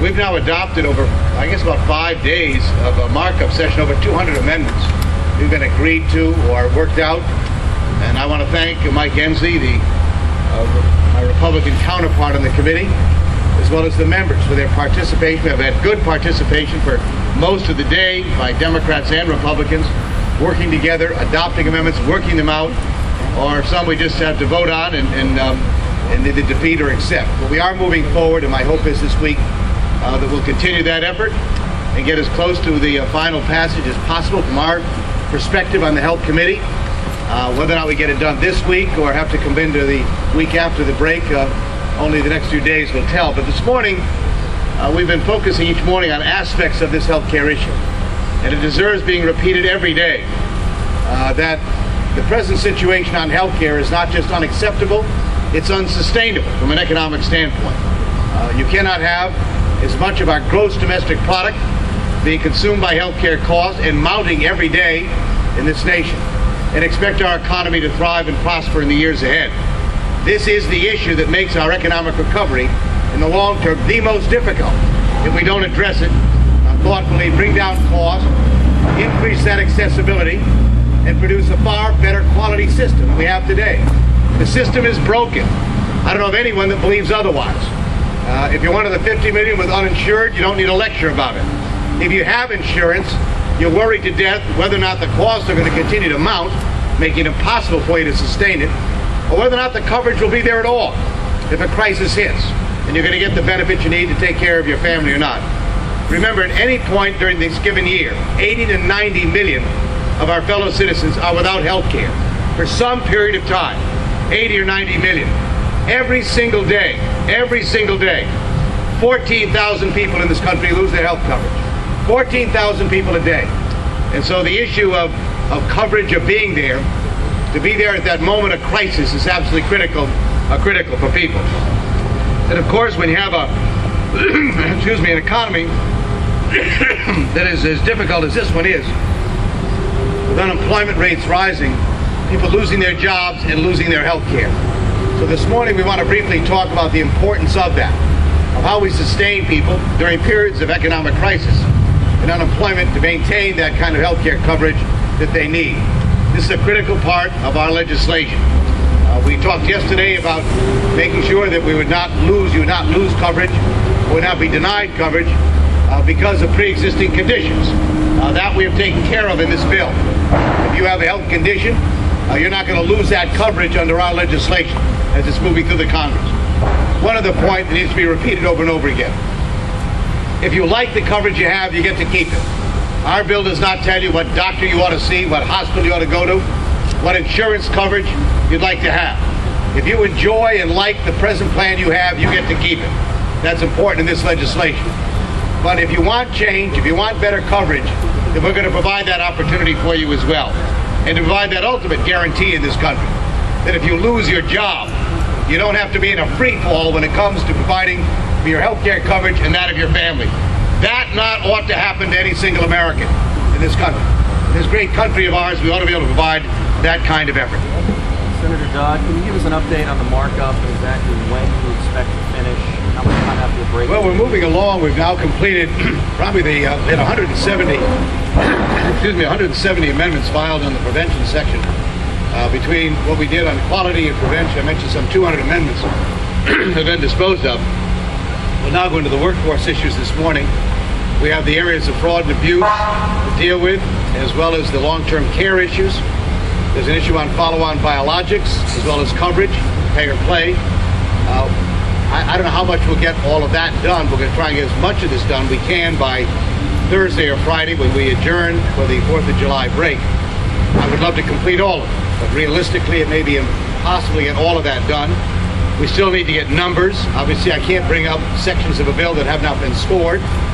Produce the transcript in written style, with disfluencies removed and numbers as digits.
We've now adopted over, I guess, about 5 days of a markup session, over 200 amendments we've been agreed to or worked out. And I want to thank Mike Ensley, my Republican counterpart on the committee, as well as the members for their participation. We've had good participation for most of the day by Democrats and Republicans, working together, adopting amendments, working them out, or some we just have to vote on and either defeat or accept. But we are moving forward, and my hope is this week that we'll continue that effort and get as close to the final passage as possible from our perspective on the Health Committee. Whether or not we get it done this week or have to come into the week after the break, only the next few days will tell. But this morning, we've been focusing each morning on aspects of this health care issue. And it deserves being repeated every day that the present situation on health care is not just unacceptable, it's unsustainable from an economic standpoint. You cannot have as much of our gross domestic product being consumed by health care costs and mounting every day in this nation and expect our economy to thrive and prosper in the years ahead. This is the issue that makes our economic recovery in the long term the most difficult if we don't address it thoughtfully, bring down costs, increase that accessibility, and produce a far better quality system than we have today. The system is broken. I don't know of anyone that believes otherwise. If you're one of the 50 million with uninsured, you don't need a lecture about it. If you have insurance, you're worried to death whether or not the costs are going to continue to mount, making it impossible for you to sustain it, or whether or not the coverage will be there at all if a crisis hits and you're going to get the benefits you need to take care of your family or not. Remember, at any point during this given year, 80 to 90 million of our fellow citizens are without health care for some period of time. 80 or 90 million. Every single day, 14,000 people in this country lose their health coverage. 14,000 people a day. And so the issue of coverage, of being there, to be there at that moment of crisis is absolutely critical for people. And of course, when you have an economy that is as difficult as this one is, with unemployment rates rising, people losing their jobs and losing their health care. So this morning we want to briefly talk about the importance of that, of how we sustain people during periods of economic crisis and unemployment to maintain that kind of health care coverage that they need. This is a critical part of our legislation. We talked yesterday about making sure that you would not lose coverage, or would not be denied coverage because of pre-existing conditions. That we have taken care of in this bill. If you have a health condition, you're not going to lose that coverage under our legislation as it's moving through the Congress. One other point that needs to be repeated over and over again. If you like the coverage you have, you get to keep it. Our bill does not tell you what doctor you ought to see, what hospital you ought to go to, what insurance coverage you'd like to have. If you enjoy and like the present plan you have, you get to keep it. That's important in this legislation. But if you want change, if you want better coverage, then we're going to provide that opportunity for you as well. And to provide that ultimate guarantee in this country, that if you lose your job, you don't have to be in a free fall when it comes to providing for your health care coverage and that of your family. That not ought to happen to any single American in this country. In this great country of ours, we ought to be able to provide that kind of effort. Senator Dodd, can you give us an update on the markup and exactly when you expect to finish? How much time after the break? Well, we're moving along. We've now completed probably the 170 amendments filed on the prevention section. Between what we did on quality and prevention, I mentioned some 200 amendments have been disposed of. We'll now go into the workforce issues this morning. We have the areas of fraud and abuse to deal with, as well as the long-term care issues. There's an issue on follow-on biologics, as well as coverage, pay or play. I don't know how much we'll get all of that done. We're going to try and get as much of this done we can by Thursday or Friday when we adjourn for the 4th of July break. I would love to complete all of it, but realistically it may be impossible to get all of that done. We still need to get numbers. Obviously I can't bring up sections of a bill that have not been scored.